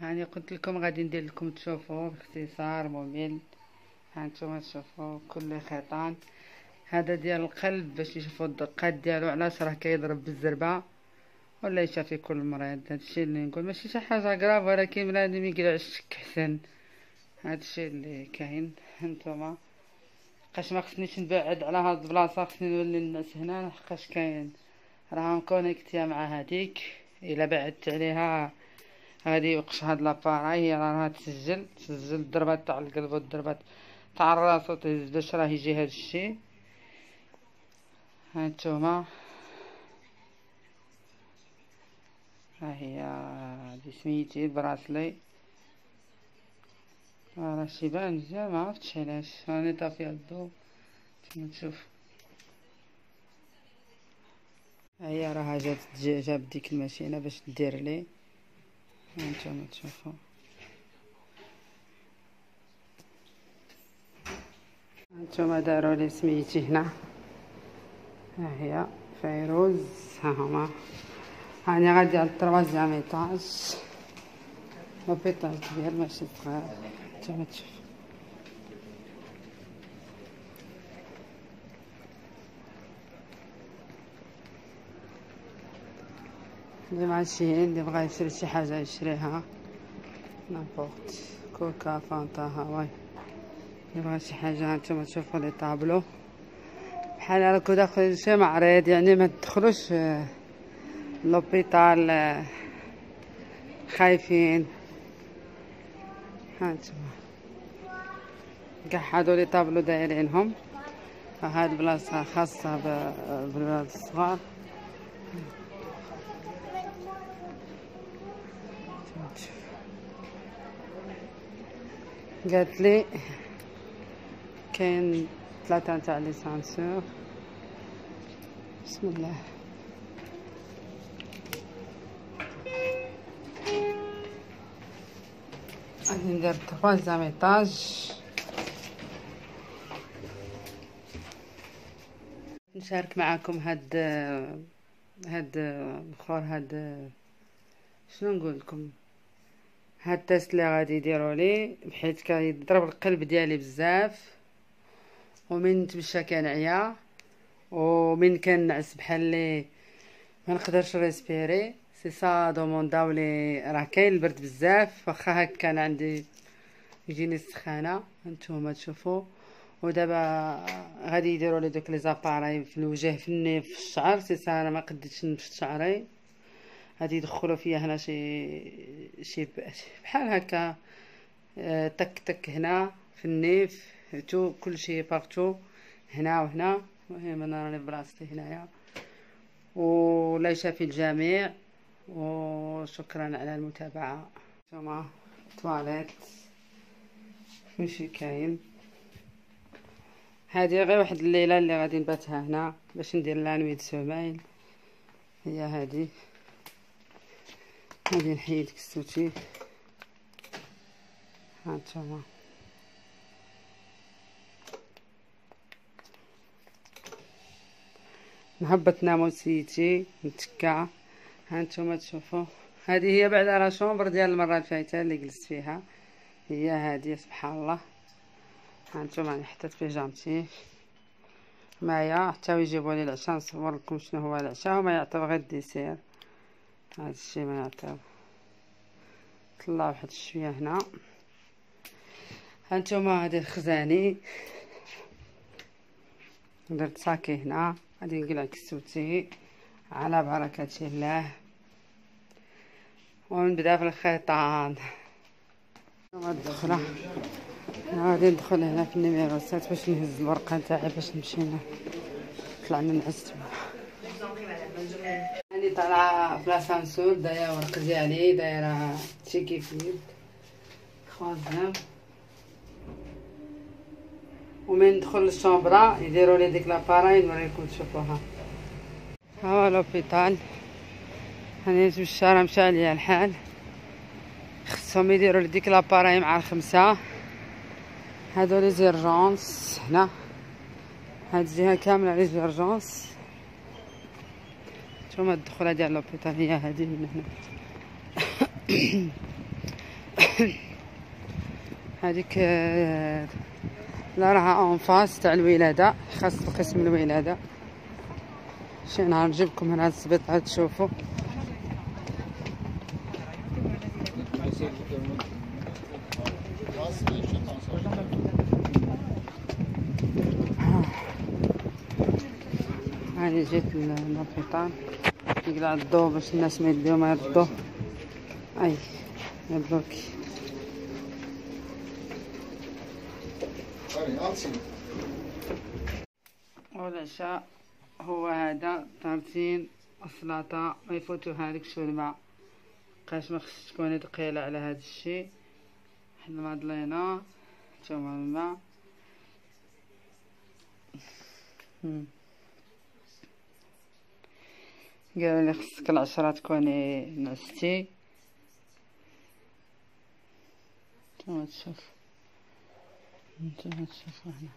يعني قلت لكم غادي ندير لكم تشوفوا باختصار ممل. هانتوما تشوفوا كل خيطان. هذا ديال القلب باش يشوفوا الدقات ديالو، علاش راه كيضرب بالزربه ولا يشافي كل مريض. هادشي اللي نقول، ماشي شي حاجه كراف، ولكن بنادم يقلع الشك حسن. هادشي اللي كاين. هانتوما لحقاش ما خصنيش نبعد على هاد البلاصه، خصني نولي للناس هنا لحقاش كاين راه مكونيكتيا مع هاديك. الا بعدت عليها غادي يوقش هاد لاباراي، هي راها تسجل الضربات تاع القلب والضربات تاع الراس وتهز باش راه يجي هادشي. هانتوما ها هي هادي سميتي البراسلي، راه شي بان مزيان، ما عرفتش علاش راني طافيه الضو. نشوف هي راه جات جاب ديك الماشينه باش دير لي. هانتوما تشوفوا هانتوما داروا لي سميتي هنا. ها هي فيروز، ها هما. هاني غادي على التروازيام ايطاج، لوبيطال كبير ماشي صغير. نتوما تشوفوا اللي ماشيين اللي بغا يشري شي حاجه يشريها، نابورت كوكا فانتا هواي اللي بغا شي حاجه. هانتوما تشوفوا لي طابلو بحال راكو داخلين شي معرض، يعني ما تدخلوش لوبيطال خايفين. هانتوما كاع هادو لي طابلو دايرينهم. هاد البلاصه خاصه بالولاد الصغار. قالت لي كاين 3 تاع ليسانسور. بسم الله. غادي ندير 3 ايطاج. نشارك معكم هاد البخور، شنو نقول لكم، هاد التيست اللي غادي يديروا لي، بحيث كيضرب القلب ديالي بزاف، ومن نتمشى كنعيا، ومن كنعس بحال لي ما نقدرش ريسبيري. سي سا دومونداو لي، راه كاين البرد بزاف، واخا هكا انا عندي يجيني السخانه. هانتوما تشوفوا. ودابا غادي يديروا لي دوك لي زاباراي في الوجه، في النيف، في الشعر. سي سا انا ما قديتش نفشت شعري. غادي يدخلوا فيا هنا شي بحال هكا تك تك هنا في النيف، تو كلشي بارتو هنا وهنا. المهم انا راني براسي هنايا. ولا يشافي الجميع، وشكرا على المتابعه. ثم تواليت ماشي كاين. هذه غير واحد الليله اللي غادي نباتها هنا باش ندير لا نوي دو سومايل. هي هذه نحيد كستوتي. هانتوما نهبط ناموسيتي نتكا. هانتوما تشوفوا هذه هي بعد على شومبر ديال المره الفايته اللي جلست فيها. هي هذه سبحان الله. هانتوما راني حطيت بيجامتي معايا حتى يجيبوا لي العشاء، نصور لكم شنو هو العشاء. هما يعطيو غير الديسير، هذا الشيء ما يعطيو. طلع واحد شويه هنا. هانتوما هذه الخزاني، درت صاكي هنا. غادي نقلع كسوتي على بركه الله، ونبدا في الخيطان. الدخله غادي ندخل هنا في النيميرو 7 باش نهز الورقه نتاعي باش نمشي طلعنا نعس. راني طالعه في لاسانسور، دايره ورق ديالي، دايره تشيكي فيد خوازيام. ومن ندخل للشومبرا يديروا لي ديك لاباراي نوريكم تشوفوها. ها هو لوبيطال. هاني نتمشى، راه مشى عليا الحال. خصهم يديروا لي ديك لاباراي مع الخمسه. هادو لي زيرجونس هنا، هاد الجهه كامله لي زيرجونس. نتوما الدخله ديال لوبيطال هي هادي من هنا. هذيك لا راها انفاس تاع الولاده، خاص قسم الولاده. شي نهار نجيبكم هنا السبيطار تشوفوا. هاني جيت للبيطان يقلع الضو باش الناس ما يديو ما يردوه. اي يبلوكي. والعشاء هو هذا طارتين السلطة ما يفوتوها لك شوربة، بقاش ما خصش تكوني ثقيلة على هذا الشيء. واحد المضلينة نتوما الماء. قالوا لي خصك العشرة تكوني نعستي. نتوما تشوفوا هنا.